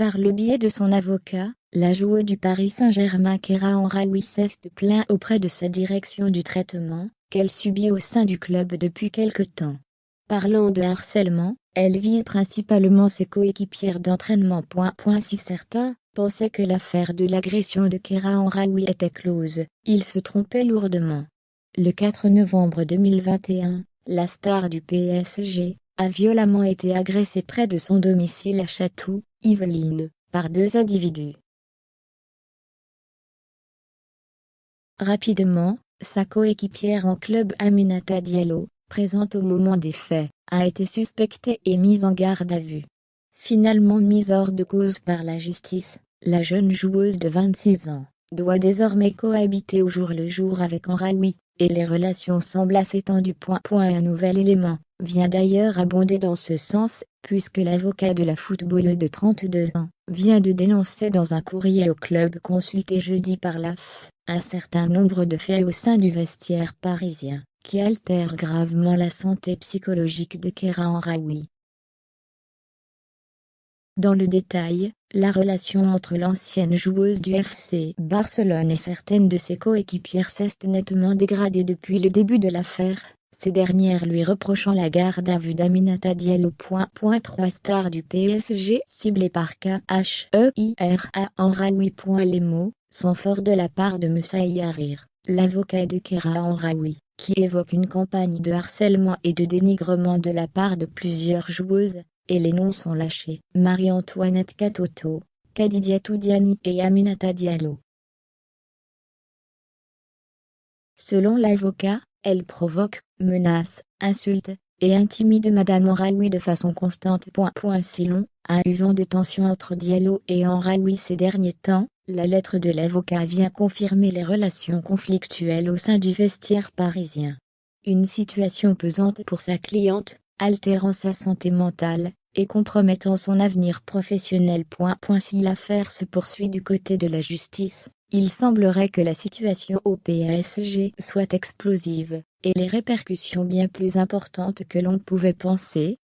Par le biais de son avocat, la joueuse du Paris Saint-Germain Kéra Amraoui s'est plaint auprès de sa direction du traitement qu'elle subit au sein du club depuis quelque temps. Parlant de harcèlement, elle vise principalement ses coéquipières d'entraînement. Si certains pensaient que l'affaire de l'agression de Kéra Amraoui était close, ils se trompaient lourdement. Le 4 novembre 2021, la star du PSG a violemment été agressée près de son domicile à Chatou, Yvelines, par deux individus. Rapidement, sa coéquipière en club Aminata Diallo, présente au moment des faits, a été suspectée et mise en garde à vue. Finalement mise hors de cause par la justice, la jeune joueuse de 26 ans doit désormais cohabiter au jour le jour avec Amraoui, et les relations semblent assez tendues. Un nouvel élément vient d'ailleurs abonder dans ce sens, puisque l'avocat de la footballeuse de 32 ans vient de dénoncer dans un courrier au club consulté jeudi par l'AF un certain nombre de faits au sein du vestiaire parisien, qui altèrent gravement la santé psychologique de Kéra Amraoui. Dans le détail, la relation entre l'ancienne joueuse du FC Barcelone et certaines de ses coéquipières s'est nettement dégradée depuis le début de l'affaire, ces dernières lui reprochant la garde à vue d'Aminata Diallo. 3 stars du PSG ciblées par KHEIRA Amraoui. Les mots sont forts de la part de Moussa Yarir, l'avocat de Kéra Amraoui, qui évoque une campagne de harcèlement et de dénigrement de la part de plusieurs joueuses, et les noms sont lâchés: Marie-Antoinette Katoto, Kadidiatou Diani et Aminata Diallo. Selon l'avocat, elle provoque, menace, insulte et intimide Madame Amraoui de façon constante. Si l'on a eu vent de tension entre Diallo et Amraoui ces derniers temps, la lettre de l'avocat vient confirmer les relations conflictuelles au sein du vestiaire parisien. Une situation pesante pour sa cliente, altérant sa santé mentale et compromettant son avenir professionnel. Si l'affaire se poursuit du côté de la justice, il semblerait que la situation au PSG soit explosive, et les répercussions bien plus importantes que l'on pouvait penser,